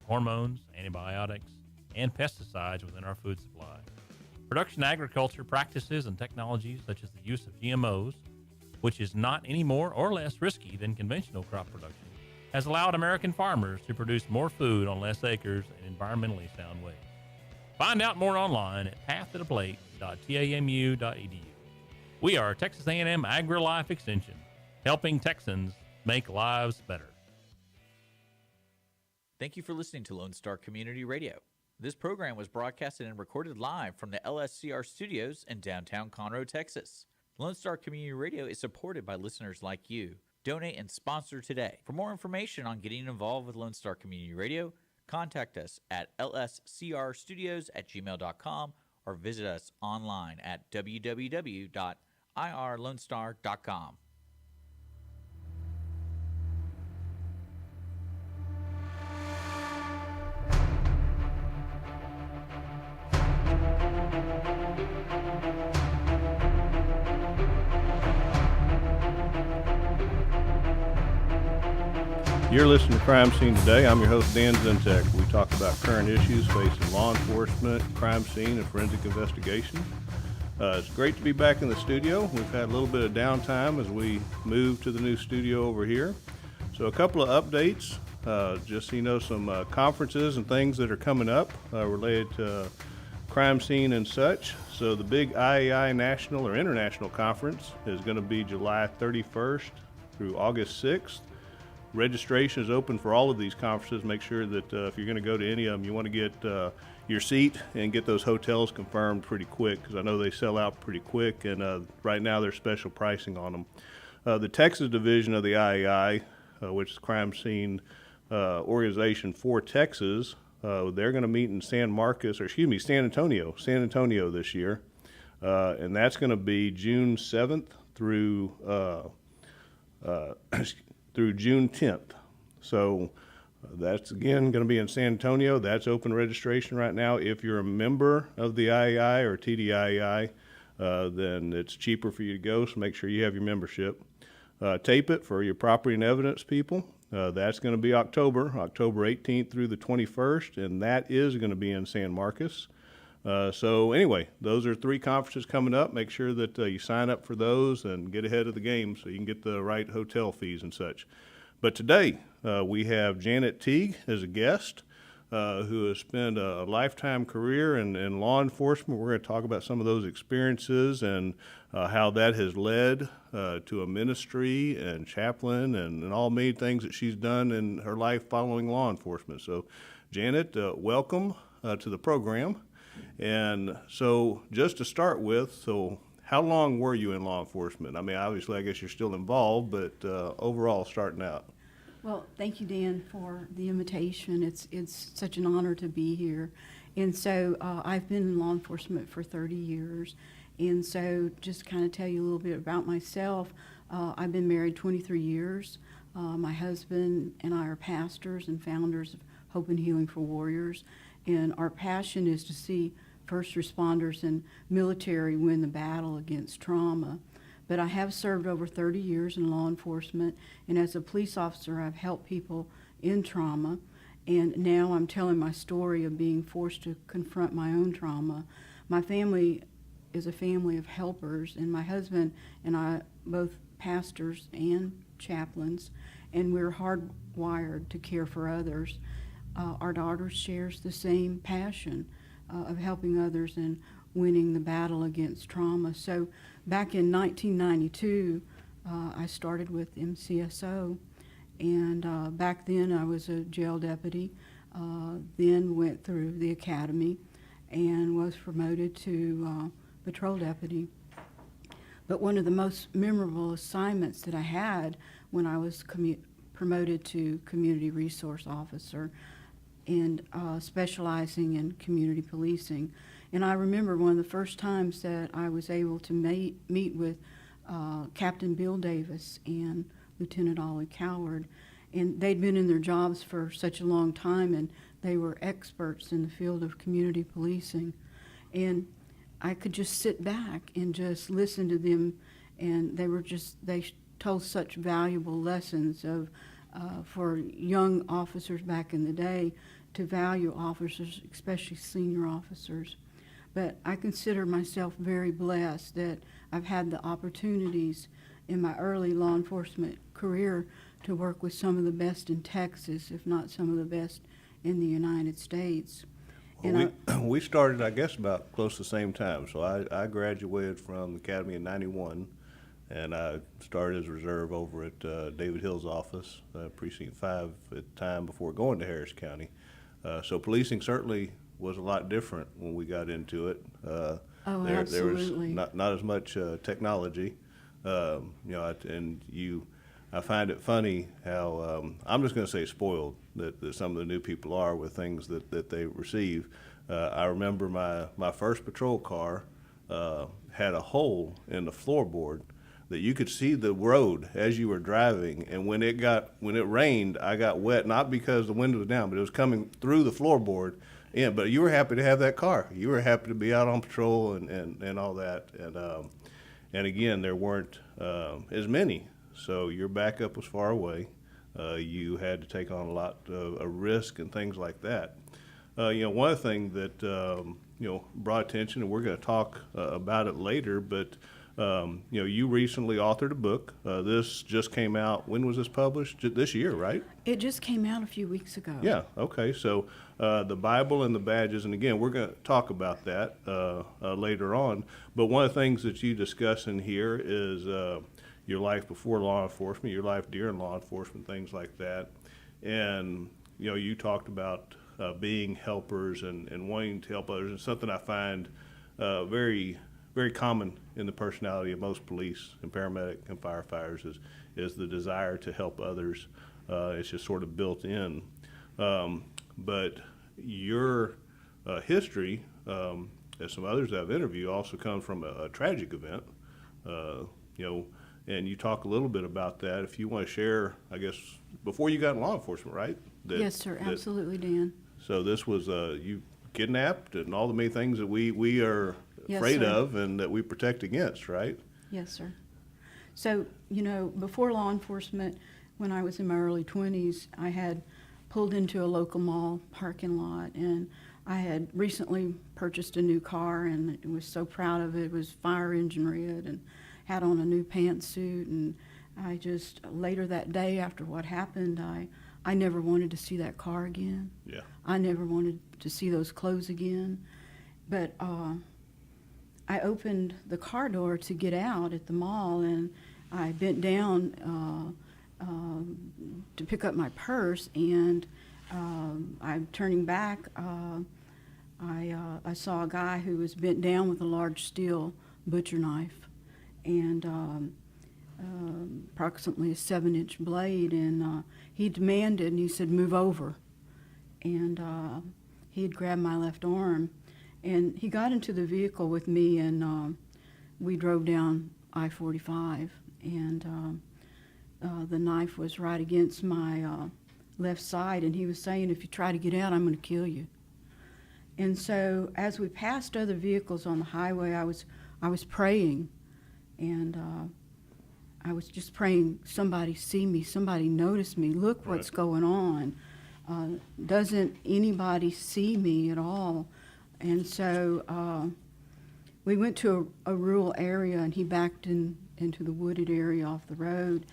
hormones, antibiotics, and pesticides within our food supply. Production agriculture practices and technologies such as the use of GMOs, which is not any more or less risky than conventional crop production, has allowed American farmers to produce more food on less acres in environmentally sound ways. Find out more online at pathtotheplate.tamu.edu. We are Texas A&M AgriLife Extension, helping Texans make lives better. Thank you for listening to Lone Star Community Radio. This program was broadcasted and recorded live from the LSCR studios in downtown Conroe, Texas. Lone Star Community Radio is supported by listeners like you. Donate and sponsor today. For more information on getting involved with Lone Star Community Radio, contact us at lscrstudios@gmail.com or visit us online at www.irlonestar.com. You're listening to Crime Scene Today. I'm your host, Dan Zentek. We talk about current issues facing law enforcement, crime scene, and forensic investigation. It's great to be back in the studio. We've had a little bit of downtime as we move to the new studio over here. So a couple of updates, just so you know, some conferences and things that are coming up related to crime scene and such. So the big IAI National or International Conference is going to be July 31st through August 6th. Registration is open for all of these conferences. Make sure that if you're going to go to any of them, you want to get your seat and get those hotels confirmed pretty quick, because I know they sell out pretty quick, and right now there's special pricing on them. The Texas division of the IAI, which is Crime Scene Organization for Texas, they're going to meet in San Antonio this year, and that's going to be June 7th through June 10th. So that's again going to be in San Antonio. That's open registration right now. If you're a member of the IAI or TDIEI, then it's cheaper for you to go, so make sure you have your membership. Tape it for your property and evidence people. That's going to be October 18th through the 21st, and that is going to be in San Marcos. So anyway, those are 3 conferences coming up. Make sure that you sign up for those and get ahead of the game so you can get the right hotel fees and such. But today we have Janet Teague as a guest who has spent a lifetime career in law enforcement. We're going to talk about some of those experiences and how that has led to a ministry and chaplain and all many things that she's done in her life following law enforcement. So Janet, welcome to the program. And so just to start with, so how long were you in law enforcement? I mean, obviously, I guess you're still involved, but overall starting out. Well, thank you, Dan, for the invitation. It's such an honor to be here. And so I've been in law enforcement for 30 years. And so just kind of tell you a little bit about myself. I've been married 23 years. My husband and I are pastors and founders of Hope and Healing for Warriors. And our passion is to see first responders and military win the battle against trauma. But I have served over 30 years in law enforcement, and as a police officer, I've helped people in trauma. And now I'm telling my story of being forced to confront my own trauma. My family is a family of helpers, and my husband and I, both pastors and chaplains, and we're hardwired to care for others. Our daughter shares the same passion of helping others and winning the battle against trauma. So back in 1992, I started with MCSO, and back then I was a jail deputy, then went through the academy and was promoted to patrol deputy. But one of the most memorable assignments that I had when I was promoted to community resource officer and specializing in community policing. And I remember one of the first times that I was able to meet with Captain Bill Davis and Lieutenant Ollie Coward. And they'd been in their jobs for such a long time, and they were experts in the field of community policing. And I could just sit back and just listen to them, and they told such valuable lessons of for young officers back in the day to value officers, especially senior officers. But I consider myself very blessed that I've had the opportunities in my early law enforcement career to work with some of the best in Texas, if not some of the best in the United States. And We started, I guess, about close to the same time. So I graduated from the Academy in '91, and I started as a reserve over at David Hill's office, Precinct 5 at the time before going to Harris County. So policing certainly was a lot different when we got into it. There was not as much technology. I find it funny how, I'm just going to say spoiled, that some of the new people are with things that they receive. I remember my first patrol car had a hole in the floorboard that you could see the road as you were driving, and when it rained, I got wet, not because the window was down, but it was coming through the floorboard. Yeah, but you were happy to have that car. You were happy to be out on patrol and all that. And again, there weren't as many, so your backup was far away. You had to take on a lot of risk and things like that. One of the things that brought attention, and we're going to talk about it later, but you recently authored a book. This just came out. When was this published? This year, right? it just came out a few weeks ago. Yeah, okay. So the Bible and the badges, and again, we're going to talk about that later on. But one of the things that you discuss in here is your life before law enforcement, your life during law enforcement, things like that. And, you talked about being helpers and wanting to help others. And something I find very, very common in the personality of most police and paramedic and firefighters is the desire to help others. It's just sort of built in. But your history, as some others I've interviewed, also comes from a tragic event. And you talk a little bit about that. If you want to share, I guess, before you got in law enforcement, right? Yes, sir. Absolutely, Dan. So this was you kidnapped and all the many things that we are Yes, afraid sir. of and that we protect against, right? Yes, sir. So, before law enforcement, when I was in my early 20s, I had pulled into a local mall parking lot, and I had recently purchased a new car, and was so proud of it. It was fire engine red and had on a new pantsuit, and I just, later that day after what happened, I never wanted to see that car again. Yeah. I never wanted to see those clothes again. But I opened the car door to get out at the mall, and I bent down to pick up my purse, and I'm turning back. I saw a guy who was bent down with a large steel butcher knife, and approximately a 7-inch blade, and he demanded, and he said, "Move over." And he had grabbed my left arm, and he got into the vehicle with me, and we drove down I-45, and the knife was right against my left side, and he was saying, "If you try to get out, I'm going to kill you." And so as we passed other vehicles on the highway, I was praying, and I was just praying, somebody see me, somebody notice me, look what's going on. Doesn't anybody see me at all? And so we went to a rural area, and he backed into the wooded area off the road,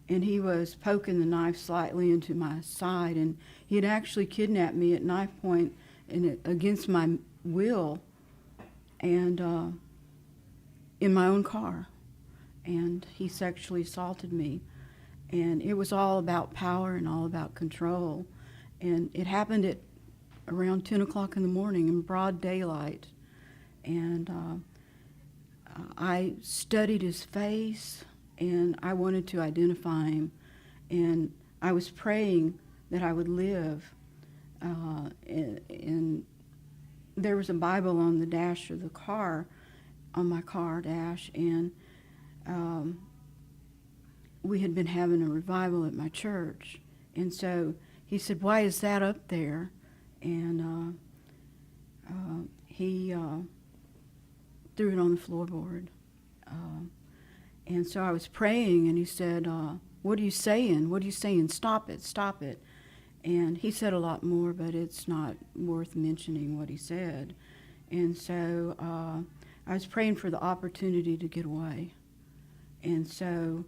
and he was poking the knife slightly into my side, and he had actually kidnapped me at knife point against my will, and in my own car, and he sexually assaulted me, and it was all about power and all about control, and it happened at around 10 o'clock in the morning in broad daylight, and I studied his face, and I wanted to identify him, and I was praying that I would live, and there was a Bible on the dash of the car, on my car dash, and we had been having a revival at my church, and so he said, "Why is that up there?" And he threw it on the floorboard. And so I was praying, and he said, "What are you saying? What are you saying? Stop it, stop it." And he said a lot more, but it's not worth mentioning what he said. And so I was praying for the opportunity to get away. And so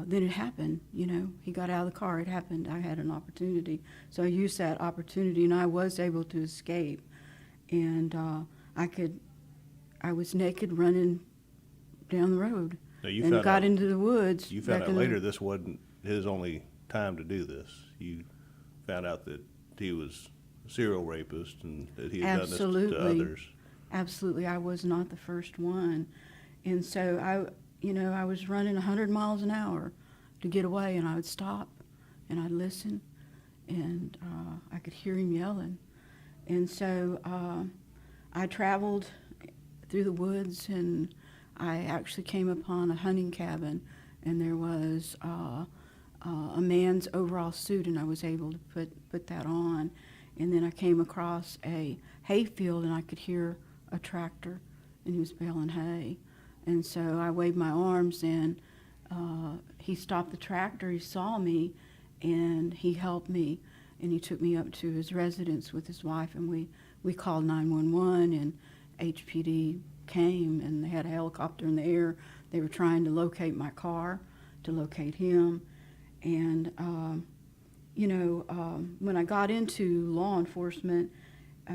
then it happened, you know. He got out of the car. It happened. I had an opportunity. So I used that opportunity, and I was able to escape. And I was naked running down the road. Now, you and found got out- into the woods. You found back out in the- later this wasn't his only time to do this. You found out that he was a serial rapist and that he had done this to Absolutely. others. Absolutely, I was not the first one. And so I was running 100 miles an hour to get away, and I would stop and I'd listen, and I could hear him yelling. And so I traveled through the woods, and I actually came upon a hunting cabin, and there was a man's overall suit, and I was able to put that on. And then I came across a hay field, and I could hear a tractor, and he was baling hay. And so I waved my arms, and he stopped the tractor. He saw me, and he helped me, and he took me up to his residence with his wife, and we called 911, and HPD came, and they had a helicopter in the air. They were trying to locate my car, to locate him. And, when I got into law enforcement, a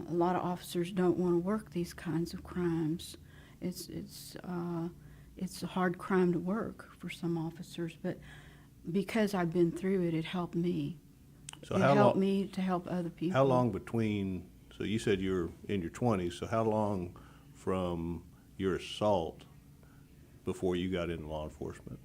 lot of officers don't want to work these kinds of crimes. It's a hard crime to work for some officers, but because I've been through it, it helped me. So It how helped long? me to help other people. How long between? So you said you're in your 20s. So how long from your assault before you got into law enforcement?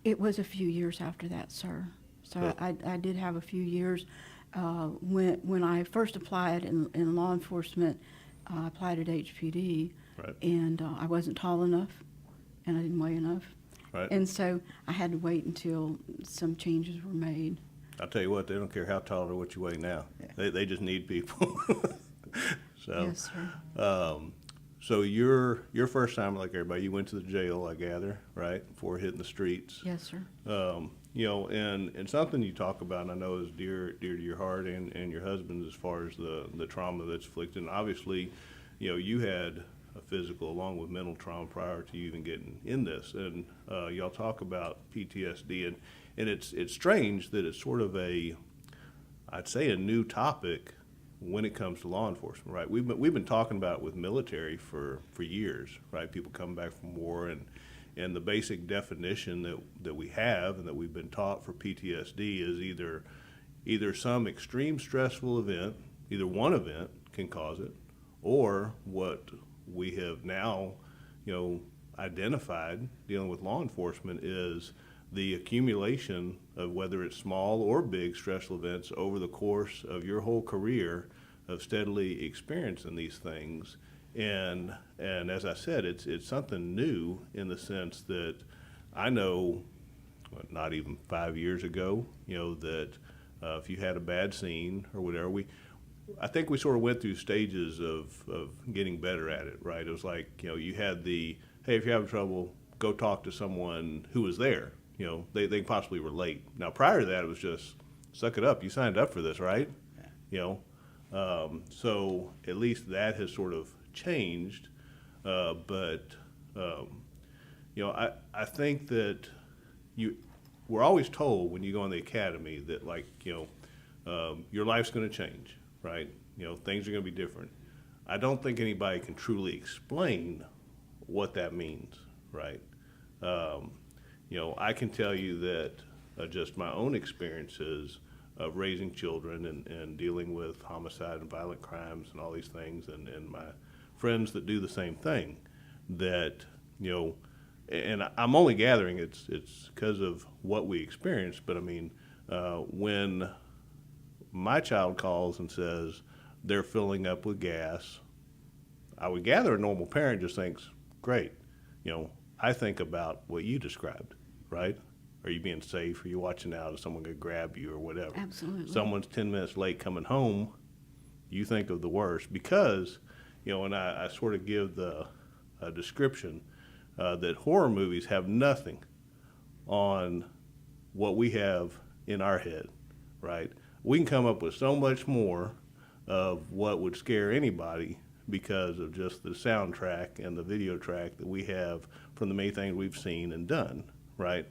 It was a few years after that, sir. So So- I did have a few years. When I first applied in law enforcement, I applied at HPD, Right. and I wasn't tall enough, and I didn't weigh enough. Right. And so I had to wait until some changes were made. I'll tell you what, they don't care how tall or what you weigh now. They just need people. So, Yes, sir. so your first time, like everybody, you went to the jail, I gather, right, before hitting the streets. Yes, sir. And something you talk about, and I know is dear to your heart and your husband's, as far as the trauma that's inflicted. And obviously, you had a physical along with mental trauma prior to you even getting in this. And y'all talk about PTSD, and it's strange that it's sort of I'd say a new topic when it comes to law enforcement, right? We've been talking about it with military for years, right? People come back from war, and the basic definition that we have and that we've been taught for PTSD is either some extreme stressful event, either one event can cause it, or what we have now, identified dealing with law enforcement is the accumulation of whether it's small or big stressful events over the course of your whole career of steadily experiencing these things. And as I said, it's something new in the sense that I know, not even 5 years ago, that if you had a bad scene or whatever, I think we sort of went through stages of getting better at it, right? It was like, you had hey, if you're having trouble, go talk to someone who was there. They can possibly relate. Now, prior to that, it was just, suck it up. You signed up for this, right? Yeah. So at least that has sort of changed. But I think that we're always told when you go in the academy that, your life's going to change, right? Things are going to be different. I don't think anybody can truly explain what that means, right? I can tell you that just my own experiences of raising children and dealing with homicide and violent crimes and all these things, and my friends that do the same thing, that, and I'm only gathering it's because of what we experienced, but I mean, when my child calls and says they're filling up with gas, I would gather a normal parent just thinks, great. I think about what you described, right? Are you being safe? Are you watching out? Is someone going to grab you or whatever? Absolutely. Someone's 10 minutes late coming home, you think of the worst because, and I sort of give the description that horror movies have nothing on what we have in our head, right? We can come up with so much more of what would scare anybody because of just the soundtrack and the video track that we have from the many things we've seen and done, right?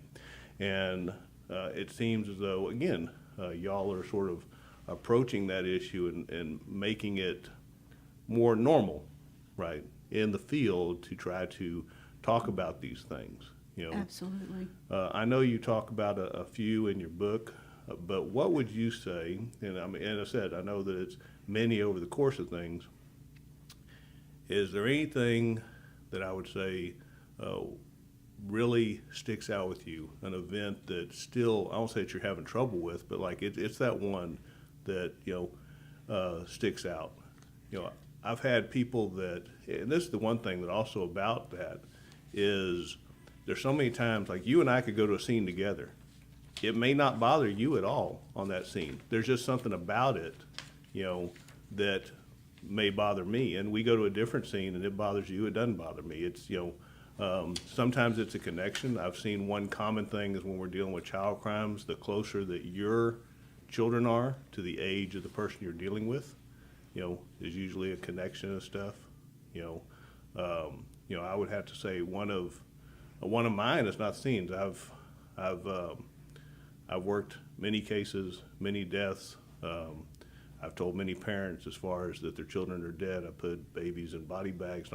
And it seems as though, again, y'all are sort of approaching that issue and making it more normal, right, in the field to try to talk about these things. Absolutely. I know you talk about a few in your book, but what would you say, and I said, I know that it's many over the course of things, is there anything that I would say really sticks out with you, an event that still, I won't say that you're having trouble with, but like it's that one that, sticks out? I've had people that, and this is the one thing that also about that is there's so many times, like you and I could go to a scene together. It may not bother you at all on that scene. There's just something about it, that may bother me. And we go to a different scene and it bothers you, it doesn't bother me. It's, sometimes it's a connection. I've seen one common thing is when we're dealing with child crimes, the closer that your children are to the age of the person you're dealing with, is usually a connection and stuff. I would have to say one of mine is not scenes. I've worked many cases, many deaths. I've told many parents as far as that their children are dead. I put babies in body bags,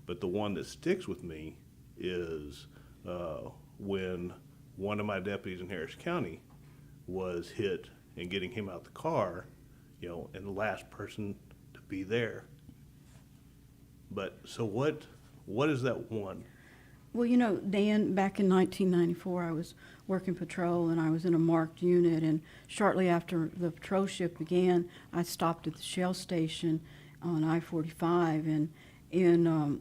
but the one that sticks with me is when one of my deputies in Harris County was hit and getting him out the car, and the last person to be there. But so what is that one? Well, Dan, back in 1994, I was working patrol and I was in a marked unit, and shortly after the patrol shift began, I stopped at the Shell station on I-45, and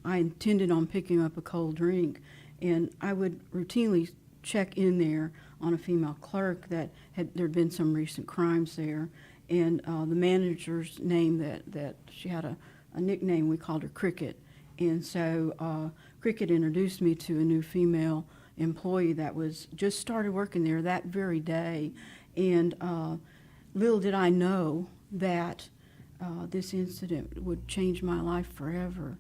I intended on picking up a cold drink, and I would routinely check in there on a female clerk that there'd been some recent crimes there, and the manager's name that she had a nickname, we called her Cricket, and so Cricket introduced me to a new female employee that was just started working there that very day, and little did I know that this incident would change my life forever.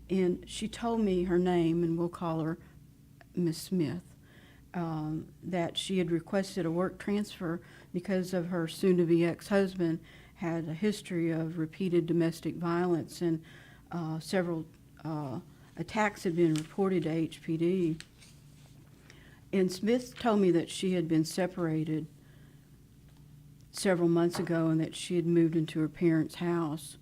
And she told me her name, and we'll call her Miss Smith, that she had requested a work transfer because of her soon-to-be ex-husband had a history of repeated domestic violence, and several attacks had been reported to HPD. And Smith told me that she had been separated several months ago and that she had moved into her parents' house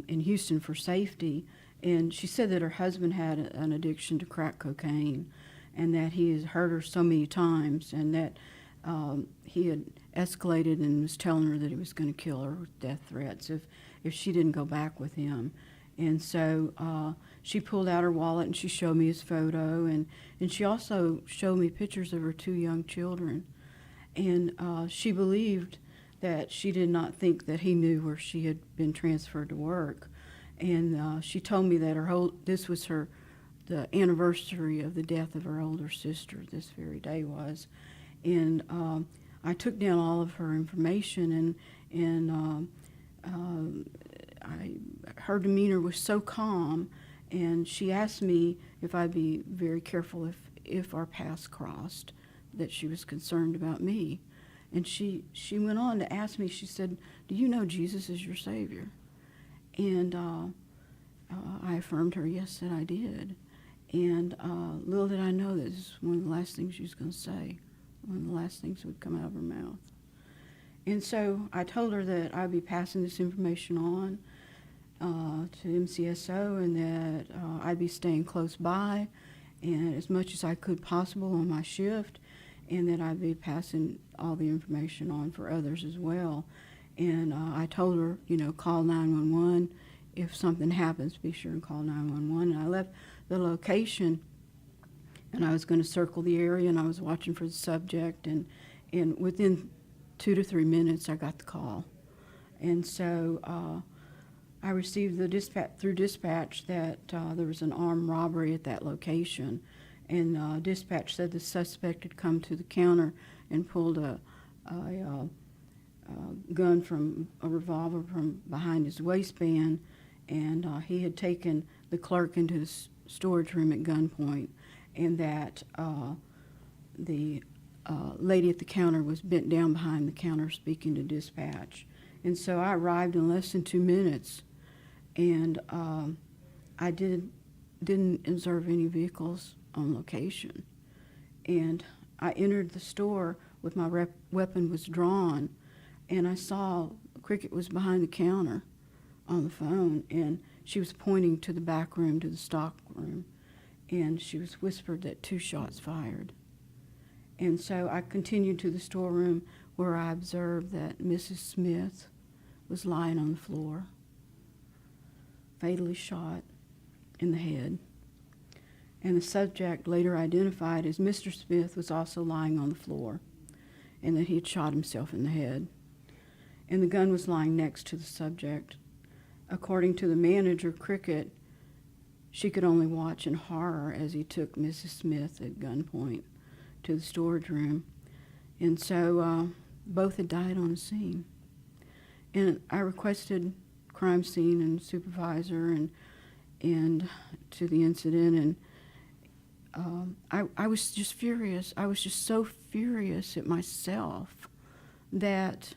in Houston for safety. And she said that her husband had an addiction to crack cocaine and that he had hurt her so many times, and that he had escalated and was telling her that he was going to kill her with death threats if she didn't go back with him. And so she pulled out her wallet and she showed me his photo, and she also showed me pictures of her two young children. And she believed that she did not think that he knew where she had been transferred to work. And she told me that this was the anniversary of the death of her older sister, this very day was. And I took down all of her information, and her demeanor was so calm, and she asked me if I'd be very careful if our paths crossed, that she was concerned about me. And she went on to ask me, she said, "Do you know Jesus is your Savior?" And I affirmed her, yes, that I did. And little did I know that this was one of the last things she was going to say, one of the last things that would come out of her mouth. And so I told her that I'd be passing this information on to MCSO, and that I'd be staying close by and as much as I could possible on my shift, and that I'd be passing all the information on for others as well. And I told her, call 911. If something happens, be sure and call 911. And I left the location, and I was going to circle the area, and I was watching for the subject, and within 2 to 3 minutes, I got the call. And so I received the dispatch that there was an armed robbery at that location, and dispatch said the suspect had come to the counter and pulled a gun from a revolver from behind his waistband, and he had taken the clerk into the storage room at gunpoint, and that the lady at the counter was bent down behind the counter speaking to dispatch. And so I arrived in less than 2 minutes, and I didn't observe any vehicles on location. And I entered the store with my weapon was drawn, and I saw Cricket was behind the counter on the phone, and she was pointing to the back room, to the stock room, and she was whispered that 2 shots fired. And so I continued to the storeroom, where I observed that Mrs. Smith was lying on the floor, fatally shot in the head. And the subject, later identified as Mr. Smith, was also lying on the floor, and that he had shot himself in the head. And the gun was lying next to the subject. According to the manager, Cricket, she could only watch in horror as he took Mrs. Smith at gunpoint to the storage room. And so both had died on the scene. And I requested crime scene and supervisor and to the incident, and I was just furious. I was just so furious at myself that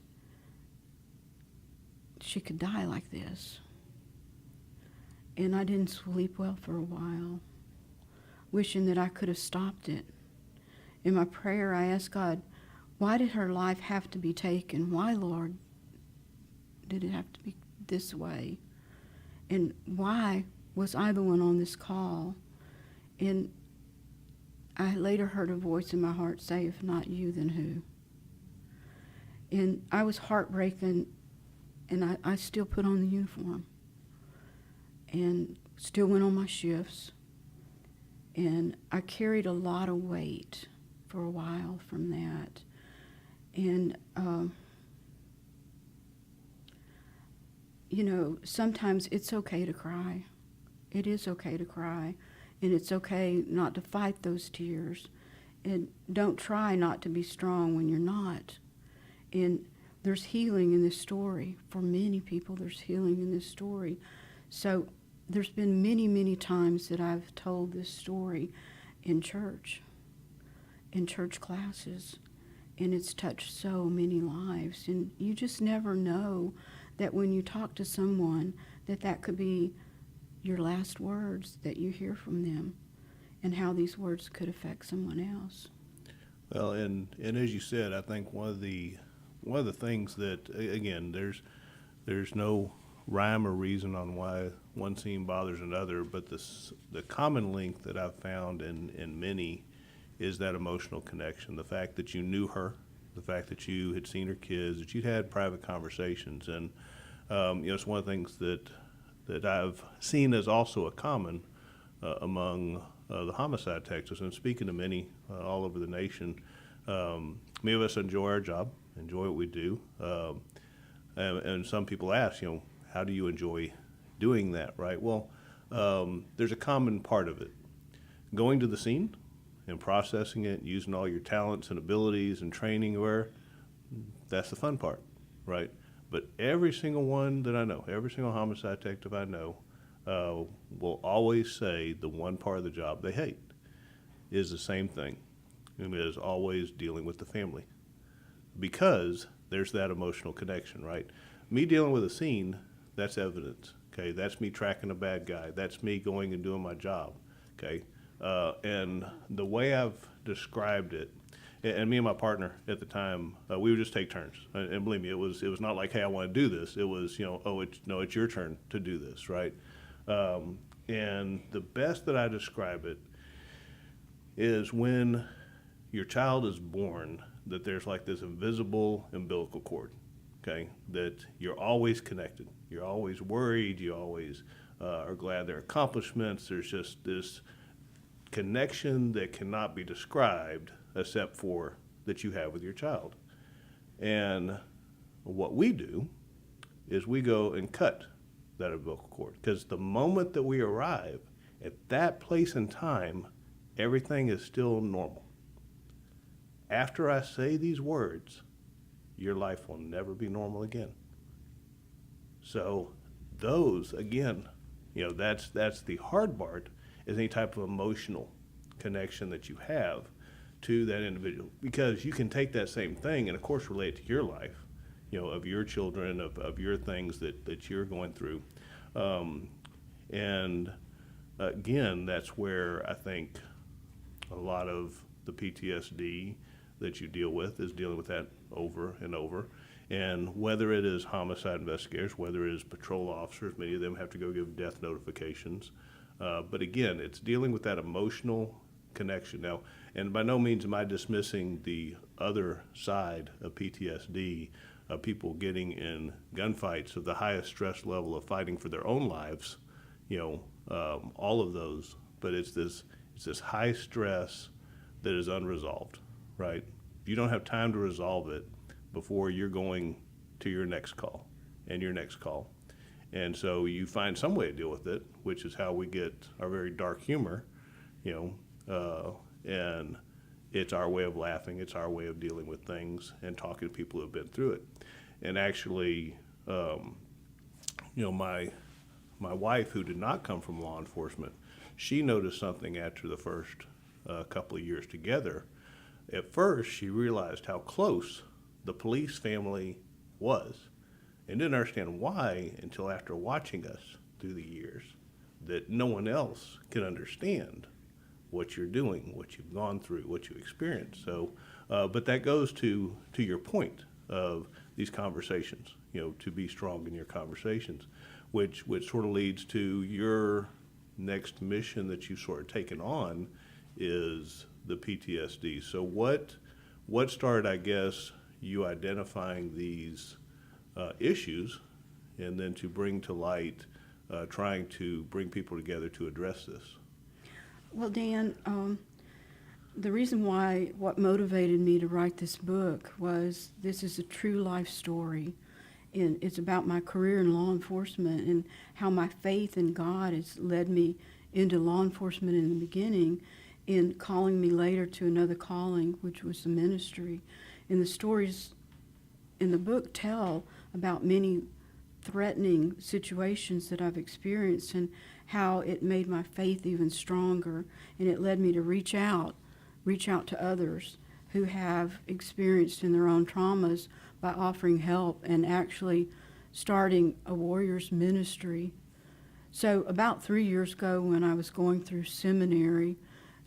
she could die like this. And I didn't sleep well for a while, wishing that I could have stopped it. In my prayer, I asked God, why did her life have to be taken? Why, Lord, did it have to be this way? And why was I the one on this call? And I later heard a voice in my heart say, if not you, then who? And I was heartbroken, and I still put on the uniform and still went on my shifts. And I carried a lot of weight for a while from that. And, you know, sometimes it's okay to cry. It is okay to cry. And it's okay not to fight those tears. And don't try not to be strong when you're not. And there's healing in this story. For many people, there's healing in this story. So there's been many, many times that I've told this story in church classes, and it's touched so many lives. And you just never know that when you talk to someone that could be your last words that you hear from them, and how these words could affect someone else. Well, and as you said, I think one of the things that, again, there's no rhyme or reason on why one scene bothers another, but the common link that I've found in many is that emotional connection, the fact that you knew her, the fact that you had seen her kids, that you'd had private conversations. And you know, it's one of the things that I've seen as also a common among the homicide Texas, and speaking to many all over the nation. Many of us enjoy our job, enjoy what we do, and some people ask, you know, how do you enjoy doing that, right? Well, there's a common part of it. Going to the scene and processing it, using all your talents and abilities and training, that's the fun part, right? But every single one that I know, every single homicide detective I know, will always say the one part of the job they hate is the same thing, and it is always dealing with the family, because there's that emotional connection, right? Me dealing with a scene, that's evidence, okay? That's me tracking a bad guy. That's me going and doing my job, okay? And the way I've described it, and me and my partner at the time, we would just take turns. And believe me, it was not like, hey, I want to do this. It was, you know, it's your turn to do this, right? And the best that I describe it is when your child is born, that there's like this invisible umbilical cord, okay? That you're always connected. You're always worried. You always are glad their accomplishments. There's just this connection that cannot be described except for that you have with your child. And what we do is we go and cut that umbilical cord, because the moment that we arrive at that place and time, everything is still normal. after I say these words, your life will never be normal again. So those, again, that's the hard part, is any type of emotional connection that you have to that individual. Because you can take that same thing and, of course, relate it to your life, of your children, of your things that you're going through. And again, that's where I think a lot of the PTSD that you deal with is dealing with that over and over. And whether it is homicide investigators, whether it is patrol officers, many of them have to go give death notifications. But again, it's dealing with that emotional connection. Now, and by no means am I dismissing the other side of PTSD, people getting in gunfights of the highest stress level of fighting for their own lives, all of those. But it's this high stress that is unresolved, right? You don't have time to resolve it before you're going to your next call and your next call. And so you find some way to deal with it, which is how we get our very dark humor, and it's our way of laughing. It's our way of dealing with things and talking to people who have been through it. And actually, my wife, who did not come from law enforcement, she noticed something after the first couple of years together. At first, she realized how close the police family was and didn't understand why until after watching us through the years, that no one else can understand what you're doing, what you've gone through, what you experienced. So, but that goes to your point of these conversations, to be strong in your conversations, which sort of leads to your next mission that you've sort of taken on is the PTSD. So what started, I guess, you identifying these issues and then to bring to light, trying to bring people together to address this? Well, Dan, the reason what motivated me to write this book was this is a true life story. And it's about my career in law enforcement and how my faith in God has led me into law enforcement in the beginning and calling me later to another calling, which was the ministry. And the stories in the book tell about many threatening situations that I've experienced and how it made my faith even stronger, and it led me to reach out to others who have experienced in their own traumas by offering help and actually starting a warrior's ministry. So about 3 years ago, when I was going through seminary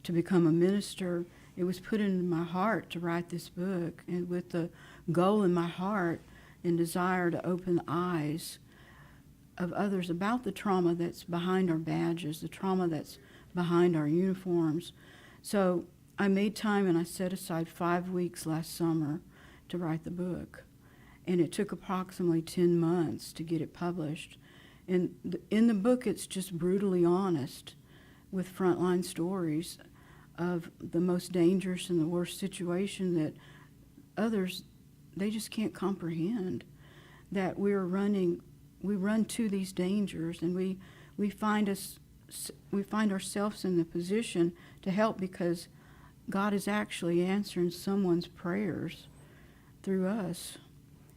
to become a minister, it was put into my heart to write this book, and with the goal in my heart and desire to open the eyes of others about the trauma that's behind our badges, the trauma that's behind our uniforms. So I made time and I set aside 5 weeks last summer to write the book. And it took approximately 10 months to get it published. And in the book, it's just brutally honest with frontline stories of the most dangerous and the worst situation that others, they just can't comprehend. That we run to these dangers, and we find ourselves in the position to help because God is actually answering someone's prayers through us.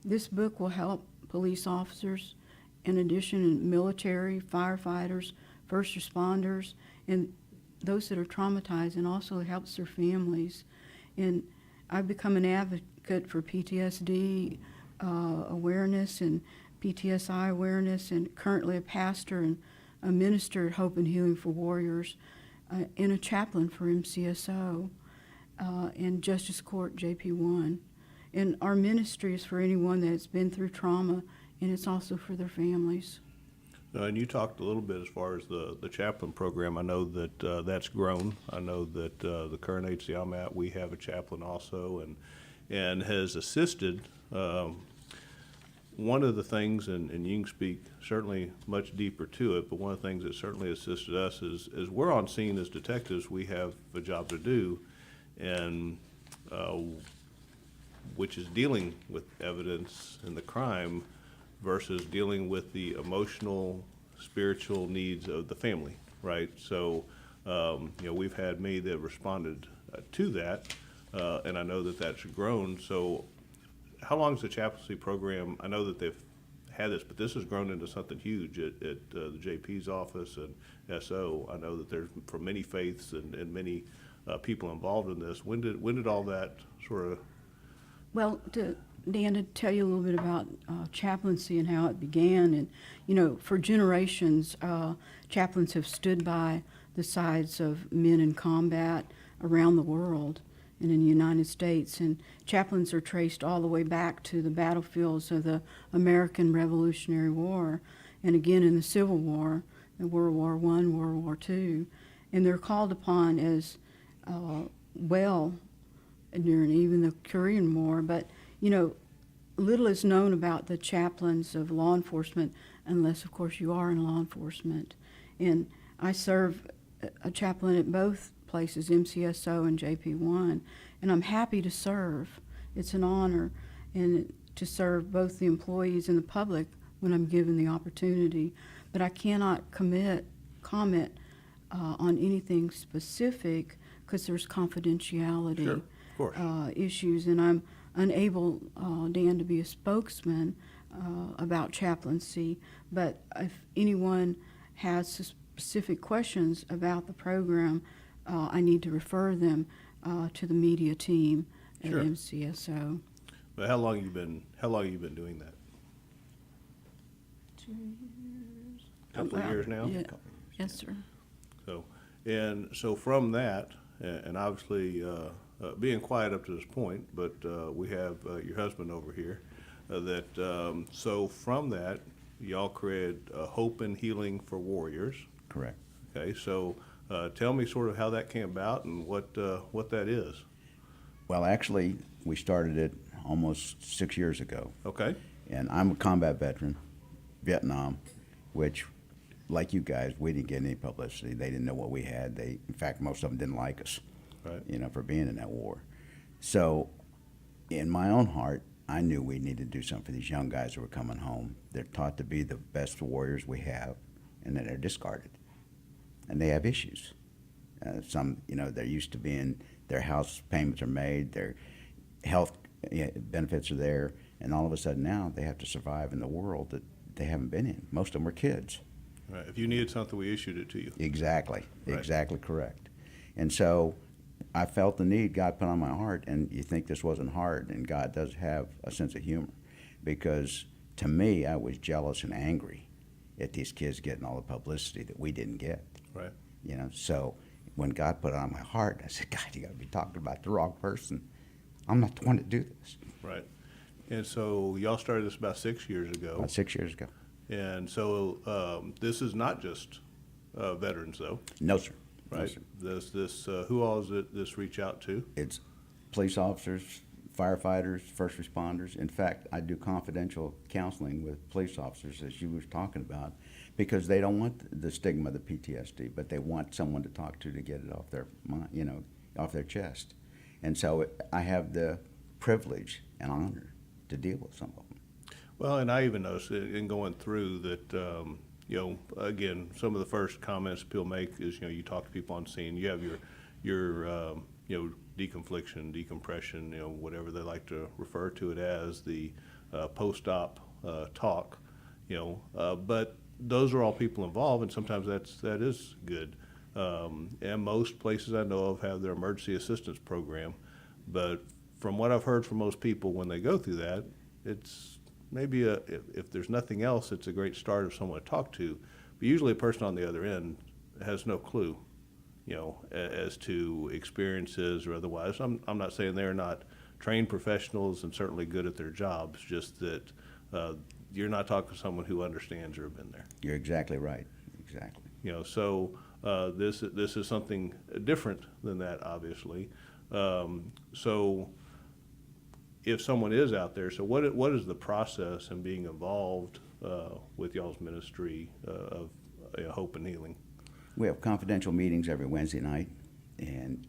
This book will help police officers, in addition, military, firefighters, first responders, and those that are traumatized, and also helps their families. And I've become an advocate for PTSD awareness and PTSI awareness, and currently a pastor and a minister at Hope and Healing for Warriors, and a chaplain for MCSO, and Justice Court JP1. And our ministry is for anyone that's been through trauma, and it's also for their families. And you talked a little bit as far as the chaplain program. I know that that's grown. I know that the current agency I'm at, we have a chaplain also, and has assisted. One of the things, and you can speak certainly much deeper to it, but one of the things that certainly assisted us is we're on scene as detectives. We have a job to do, and which is dealing with evidence in the crime versus dealing with the emotional, spiritual needs of the family, right? So, we've had many that responded to that, and I know that that's grown. So how long is the chaplaincy program? I know that they've had this, but this has grown into something huge at the JP's office and SO. I know that there's from many faiths and many people involved in this. When did all that sort of? Well, Dan, to tell you a little bit about chaplaincy and how it began, and for generations, chaplains have stood by the sides of men in combat around the world and in the United States, and chaplains are traced all the way back to the battlefields of the American Revolutionary War, and again in the Civil War, in World War I, World War II, and they're called upon as well during even the Korean War, but little is known about the chaplains of law enforcement unless, of course, you are in law enforcement. And I serve a chaplain at both places, MCSO and JP1, and I'm happy to serve. It's an honor and to serve both the employees and the public when I'm given the opportunity. But I cannot comment on anything specific because there's confidentiality. Sure, of course. Issues, and I'm unable, Dan, to be a spokesman about chaplaincy, but if anyone has specific questions about the program, I need to refer them to the media team at Sure. MCSO. But how long you been doing that? 2 years. Couple of years now? Yeah. Yes, sir. So from that, and obviously being quiet up to this point, but we have your husband over here. So from that, y'all created Hope and Healing for Warriors. Correct. Okay, so tell me sort of how that came about and what that is. Well, actually, we started it almost 6 years ago. Okay. And I'm a combat veteran, Vietnam, which, like you guys, we didn't get any publicity. They didn't know what we had. In fact, most of them didn't like us, Right. For being in that war. So, in my own heart, I knew we needed to do something for these young guys who were coming home. They're taught to be the best warriors we have, and then they're discarded. And they have issues. Some, they're used to being, their house payments are made, their health benefits are there, and all of a sudden now they have to survive in the world that they haven't been in. Most of them were kids. Right. If you needed something, we issued it to you. Exactly. Right. Exactly correct. And so I felt the need God put on my heart, and you think this wasn't hard, and God does have a sense of humor, because to me, I was jealous and angry at these kids getting all the publicity that we didn't get. Right. So when God put it on my heart, I said, God, you got to be talking about the wrong person. I'm not the one to do this. Right. And so y'all started this about 6 years ago. About 6 years ago. And so this is not just veterans, though, No, sir. No, right? sir. Who all is it this reach out to? It's police officers, firefighters, first responders. In fact, I do confidential counseling with police officers, as you were talking about, because they don't want the stigma of the PTSD, but they want someone to talk to get it off their mind, off their chest. And so I have the privilege and honor to deal with some of them. Well, and I even noticed in going through that, again, some of the first comments people make is, you talk to people on scene. You have your deconfliction, decompression, whatever they like to refer to it as, the post-op talk, but those are all people involved, and sometimes that is good. And most places I know of have their emergency assistance program, but from what I've heard from most people when they go through that, it's maybe if there's nothing else, it's a great start of someone to talk to. But usually a person on the other end has no clue, as to experiences or otherwise. I'm not saying they're not trained professionals and certainly good at their jobs, just that you're not talking to someone who understands or have been there. You're exactly right. Exactly. So this is something different than that, obviously. So if someone is out there, so what is the process in being involved with y'all's ministry of Hope and Healing? We have confidential meetings every Wednesday night, and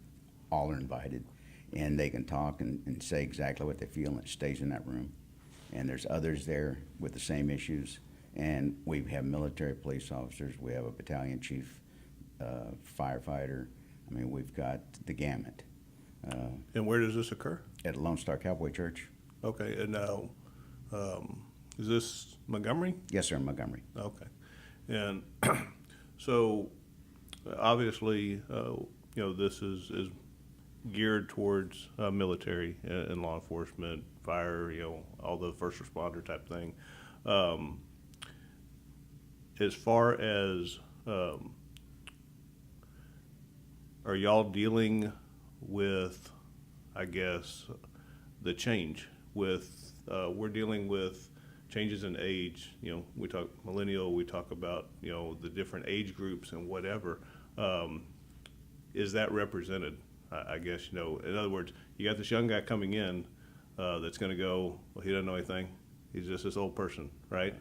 all are invited, and they can talk and say exactly what they feel, and it stays in that room. And there's others there with the same issues, and we have military police officers, we have a battalion chief, firefighter. I mean, we've got the gamut. And where does this occur? At Lone Star Cowboy Church. Okay, and is this Montgomery? Yes, sir, in Montgomery. Okay, and so obviously, this is geared towards military and law enforcement, fire, all the first responder type thing. As far as, are y'all dealing with, I guess, the change with, we're dealing with changes in age, we talk millennial, we talk about, the different age groups and whatever. Is that represented? I guess, in other words, you got this young guy coming in that's going to go, well, he doesn't know anything. He's just this old person, right?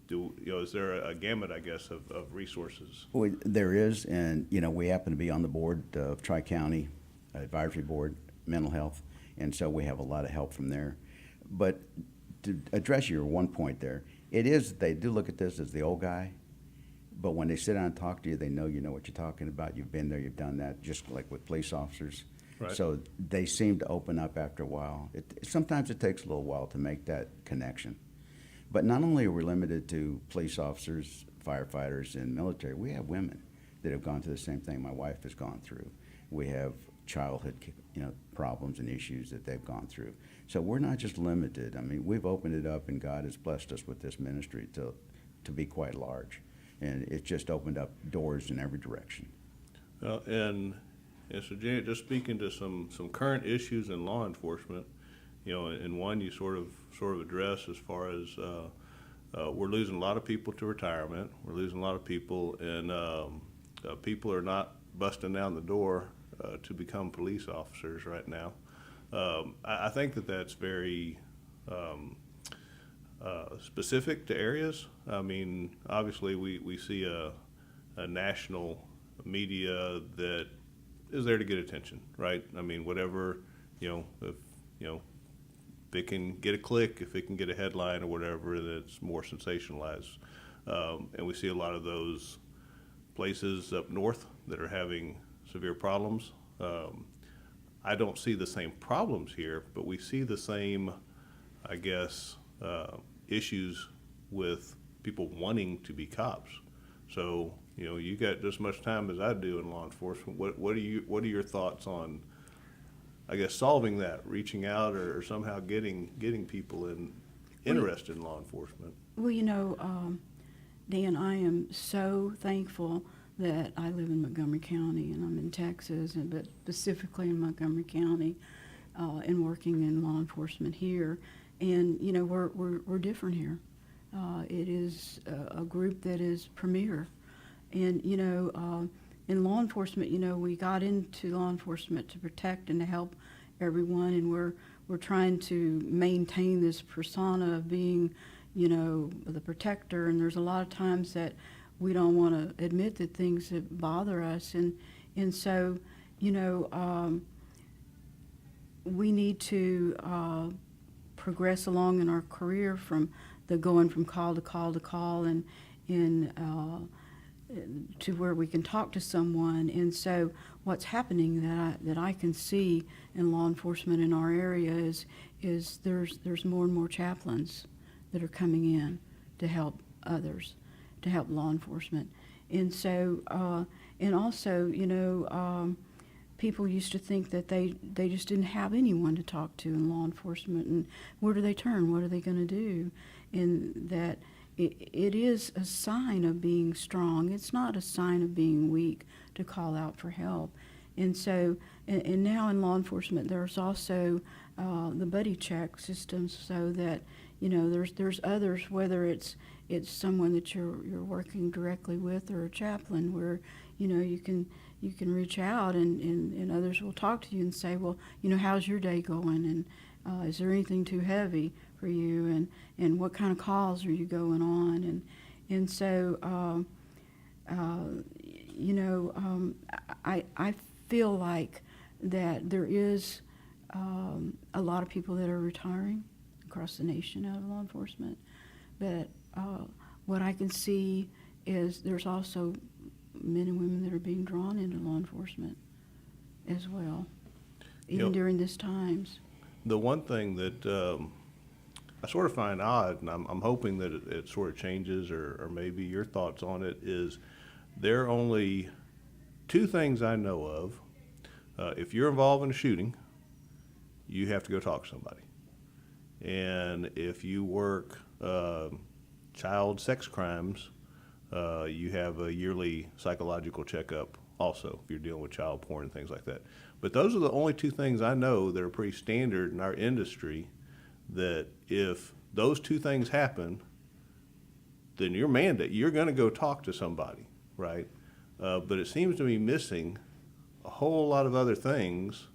Is there a gamut, I guess, of resources? Well, there is, and we happen to be on the board of Tri-County Advisory Board, Mental Health, and so we have a lot of help from there. But to address your one point there, they do look at this as the old guy, but when they sit down and talk to you, they know you know what you're talking about. You've been there, you've done that, just like with police officers. Right. So they seem to open up after a while. Sometimes it takes a little while to make that connection. But not only are we limited to police officers, firefighters, and military, we have women that have gone through the same thing my wife has gone through. We have childhood, problems and issues that they've gone through. So we're not just limited. I mean, we've opened it up, and God has blessed us with this ministry to be quite large. And it's just opened up doors in every direction. And so, Janet, just speaking to some current issues in law enforcement, and one you sort of address as far as we're losing a lot of people to retirement. We're losing a lot of people, and people are not busting down the door to become police officers right now. I think that's very specific to areas. I mean, obviously we see a national media that is there to get attention, right? I mean, whatever, if it can get a click, if it can get a headline or whatever, that's more sensationalized. And we see a lot of those places up north that are having severe problems. I don't see the same problems here, but we see the same, I guess, issues with people wanting to be cops. So, you got just as much time as I do in law enforcement. What are your thoughts on, I guess, solving that, reaching out or somehow getting people interested in law enforcement? Well, Dan, I am so thankful that I live in Montgomery County, and I'm in Texas, but specifically in Montgomery County, and working in law enforcement here. And we're different here. It is a group that is premier, and in law enforcement, we got into law enforcement to protect and to help everyone, and we're trying to maintain this persona of being, the protector. And there's a lot of times that we don't want to admit that things that bother us, and so we need to progress along in our career from going from call to call to call, and to where we can talk to someone. And so what's happening that I can see in law enforcement in our area is there's more and more chaplains that are coming in to help others, to help law enforcement. And so and also people used to think that they just didn't have anyone to talk to in law enforcement, and where do they turn? What are they going to do? And that it is a sign of being strong. It's not a sign of being weak to call out for help. And so, and now in law enforcement, there's also the buddy check systems, so that there's others, whether it's someone that you're working directly with, or a chaplain, where you can reach out, and others will talk to you and say, well, how's your day going, and is there anything too heavy for you, and what kind of calls are you going on, and so I feel like that there is a lot of people that are retiring across the nation out of law enforcement, but what I can see is there's also men and women that are being drawn into law enforcement, as well, You even know- during these times. The one thing that I sort of find odd, and I'm hoping that it sort of changes, or maybe your thoughts on it, is there are only two things I know of. If you're involved in a shooting, you have to go talk to somebody. And if you work child sex crimes, you have a yearly psychological checkup also, if you're dealing with child porn and things like that. But those are the only two things I know that are pretty standard in our industry, that if those two things happen, then you're going to go talk to somebody, right? But it seems to be missing a whole lot of other things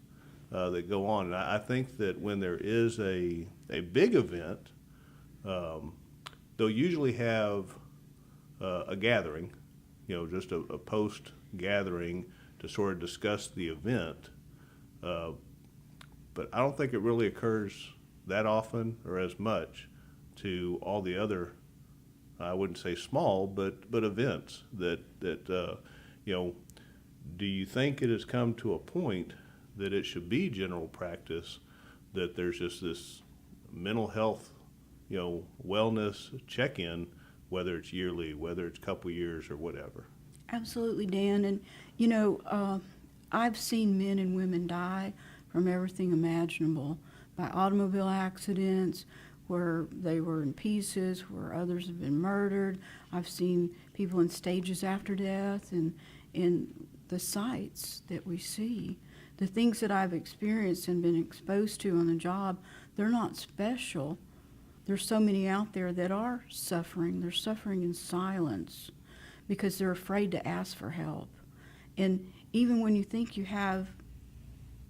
that go on. And I think that when there is a big event, they'll usually have a gathering, just a post gathering to sort of discuss the event. But I don't think it really occurs that often or as much to all the other, I wouldn't say small, but events that do you think it has come to a point that it should be general practice that there's just this mental health, wellness check-in, whether it's yearly, whether it's a couple years or whatever? Absolutely, Dan. And, I've seen men and women die from everything imaginable, by automobile accidents, where they were in pieces, where others have been murdered. I've seen people in stages after death, and in the sights that we see. The things that I've experienced and been exposed to on the job, they're not special. There's so many out there that are suffering. They're suffering in silence because they're afraid to ask for help. And even when you think you have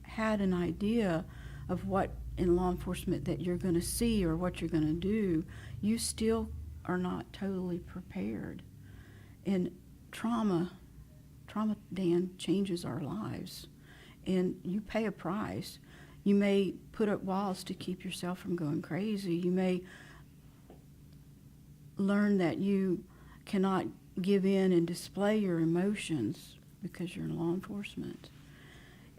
had an idea of what in law enforcement that you're going to see or what you're going to do, you still are not totally prepared. And trauma, Dan, changes our lives. And you pay a price. You may put up walls to keep yourself from going crazy. You may learn that you cannot give in and display your emotions because you're in law enforcement.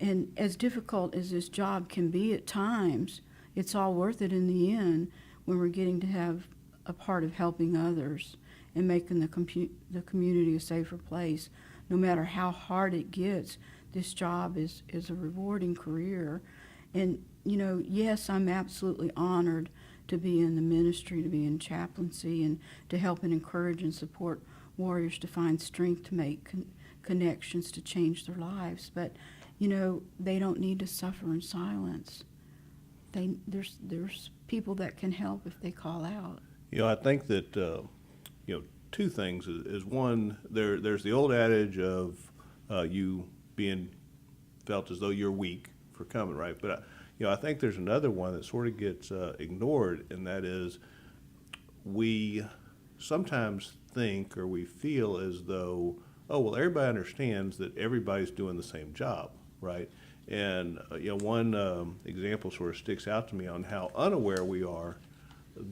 And as difficult as this job can be at times, it's all worth it in the end when we're getting to have a part of helping others and making the community a safer place. No matter how hard it gets, this job is a rewarding career. And, yes, I'm absolutely honored to be in the ministry, to be in chaplaincy, and to help and encourage and support warriors to find strength to make connections to change their lives. But, they don't need to suffer in silence. There's people that can help if they call out. I think that, two things is one, there's the old adage of you being felt as though you're weak for coming, right? But, I think there's another one that sort of gets ignored, and that is we sometimes think or we feel as though, everybody understands that everybody's doing the same job, right? And, one example sort of sticks out to me on how unaware we are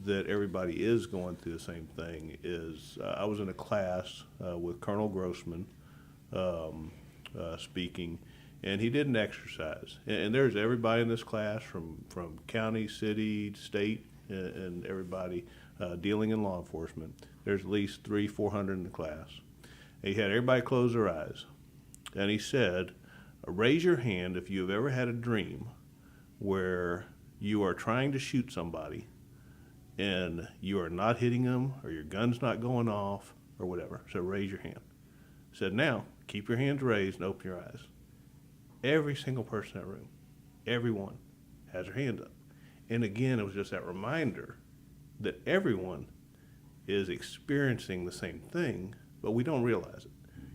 that everybody is going through the same thing is I was in a class with Colonel Grossman speaking, and he did an exercise. And there's everybody in this class from county, city, state, and everybody dealing in law enforcement. There's at least 300-400 in the class. And he had everybody close their eyes. And he said, raise your hand if you've ever had a dream where you are trying to shoot somebody and you are not hitting them or your gun's not going off or whatever. So raise your hand. Said, now, keep your hands raised and open your eyes. Every single person in that room, everyone, has their hand up. And again, it was just that reminder that everyone is experiencing the same thing, but we don't realize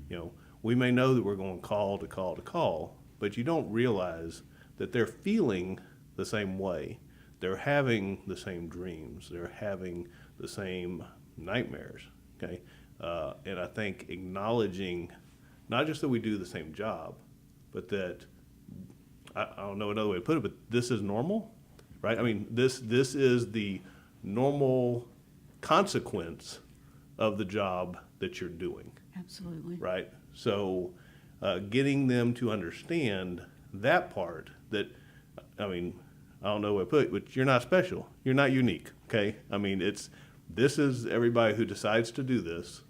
it. We may know that we're going call to call to call, but you don't realize that they're feeling the same way. They're having the same dreams. They're having the same nightmares, okay? And I think acknowledging not just that we do the same job, but that, I don't know another way to put it, but this is normal, right? I mean, this is the normal consequence of the job that you're doing. Absolutely. Right? So getting them to understand that part that, I mean, I don't know where to put it, but you're not special. You're not unique, okay? I mean, this is everybody who decides to do this.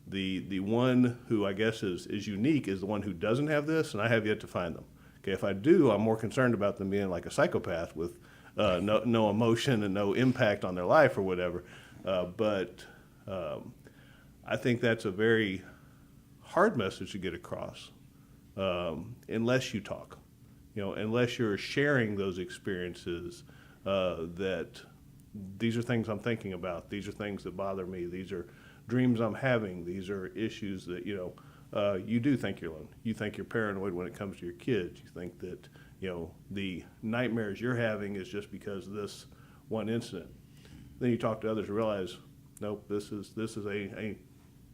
The one who I guess is unique is the one who doesn't have this, and I have yet to find them. Okay, if I do, I'm more concerned about them being like a psychopath with no emotion and no impact on their life or whatever. But I think that's a very hard message to get across, unless you talk, unless you're sharing those experiences, that these are things I'm thinking about, these are things that bother me, these are dreams I'm having, these are issues that, you do think you're alone. You think you're paranoid when it comes to your kids. You think that, the nightmares you're having is just because of this one incident. Then you talk to others and realize, nope, this is a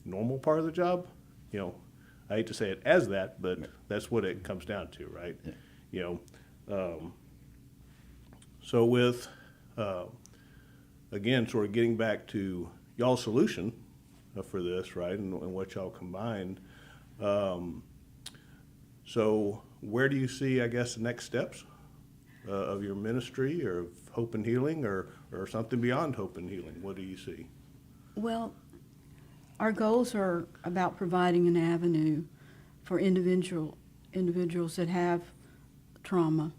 normal part of the job. I hate to say it as that, but that's what it comes down to, right? Yeah. So with, again, sort of getting back to y'all's solution for this, right, and what y'all combined. So where do you see, I guess, the next steps of your ministry or of hope and healing or something beyond hope and healing? What do you see? Well, our goals are about providing an avenue for individuals that have trauma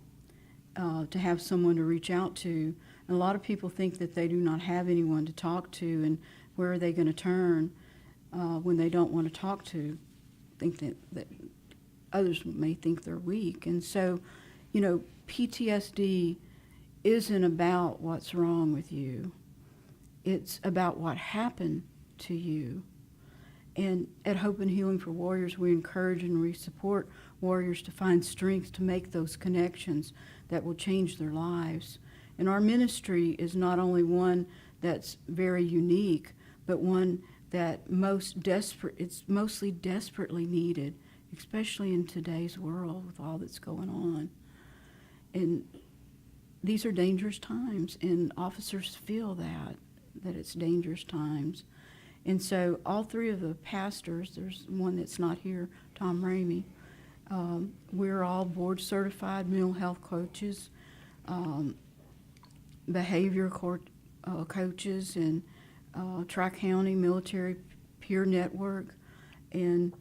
to have someone to reach out to. And a lot of people think that they do not have anyone to talk to, and where are they going to turn when they don't want to talk to? Think that others may think they're weak. And so, PTSD isn't about what's wrong with you. It's about what happened to you. And at Hope and Healing for Warriors, we encourage and we support warriors to find strength to make those connections that will change their lives. And our ministry is not only one that's very unique, but one that it's mostly desperately needed, especially in today's world with all that's going on. And these are dangerous times, and officers feel that it's dangerous times. And so all three of the pastors, there's one that's not here, Tom Ramey, we're all board certified mental health coaches, behavior coaches, and Tri-County Military Peer Network. And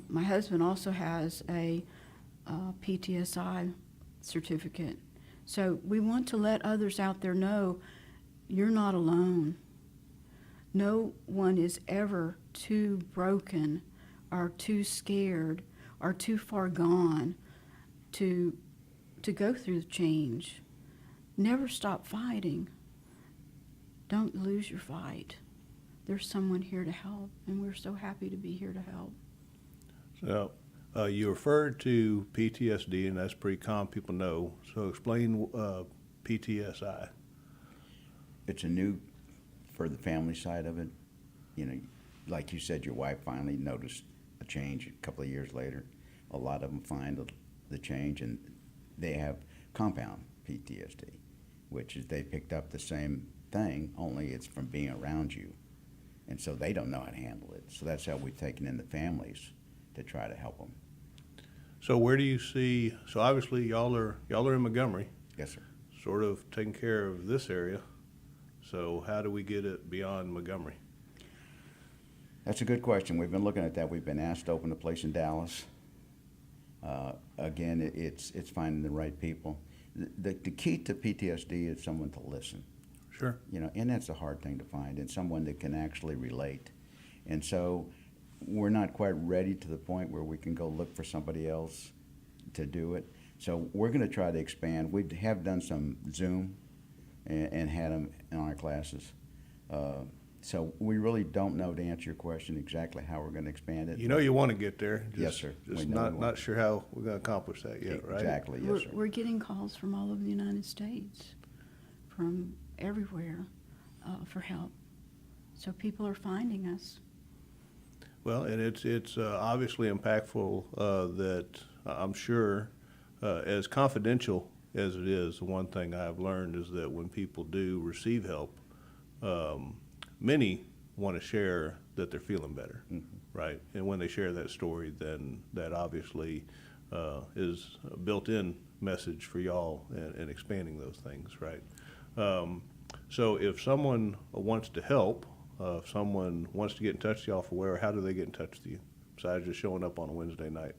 my husband also has a PTSI certificate. So we want to let others out there know you're not alone. No one is ever too broken or too scared or too far gone to go through the change. Never stop fighting. Don't lose your fight. There's someone here to help, and we're so happy to be here to help. So you referred to PTSD, and that's pretty common. People know. So explain PTSI. It's a new, for the family side of it. Like you said, your wife finally noticed a change a couple of years later. A lot of them find the change, and they have compound PTSD, which is they picked up the same thing, only it's from being around you. And so they don't know how to handle it. So that's how we've taken in the families to try to help them. So where do you see? So obviously y'all are in Montgomery. Yes, sir. Sort of taking care of this area. So how do we get it beyond Montgomery? That's a good question. We've been looking at that. We've been asked to open a place in Dallas. Again, it's finding the right people. The key to PTSD is someone to listen. Sure. And that's a hard thing to find, and someone that can actually relate. And so we're not quite ready to the point where we can go look for somebody else to do it. So we're going to try to expand. We have done some Zoom and had them in our classes. So we really don't know, to answer your question, exactly how we're going to expand it. You want to get there. Yes, sir. Just not sure how we're going to accomplish that yet, right? Exactly, yes, sir. We're getting calls from all over the United States, from everywhere, for help. So people are finding us. Well, and it's obviously impactful that I'm sure, as confidential as it is, the one thing I've learned is that when people do receive help, many want to share that they're feeling better, right? And when they share that story, then that obviously is a built-in message for y'all and expanding those things, right? So if someone wants to help, if someone wants to get in touch with y'all for where, how do they get in touch with you besides just showing up on a Wednesday night?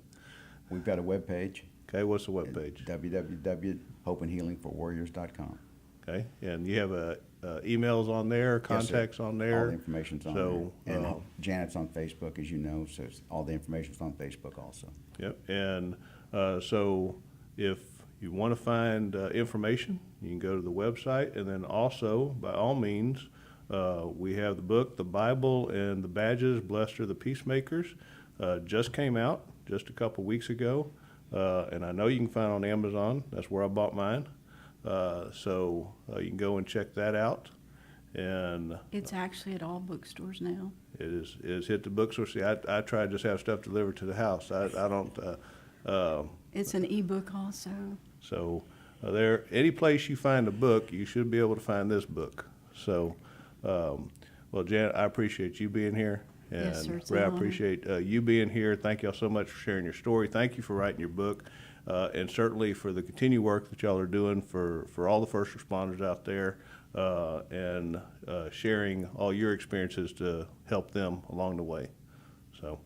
We've got a webpage. Okay, what's the webpage? www.hopeandhealingforwarriors.com. Okay, and you have emails on there, Yes, sir. contacts on there? All the information's on So, there. And Janet's on Facebook, as you know, so all the information's on Facebook also. Yep, and so if you want to find information, you can go to the website, and then also, by all means, we have the book, The Bible and the Badges, Blessed are the Peacemakers, just came out just a couple weeks ago, and I know you can find it on Amazon. That's where I bought mine. So you can go and check that out. And It's actually at all bookstores now. it is hit the bookstore. See, I try to just have stuff delivered to the house. I don't. It's an ebook also. So there, any place you find a book, you should be able to find this book. So, well, Janet, I appreciate you being here. And Yes, sir, it's Ray, I an honor. appreciate you being here. Thank y'all so much for sharing your story. Thank you for writing your book, and certainly for the continued work that y'all are doing for all the first responders out there, and sharing all your experiences to help them along the way. So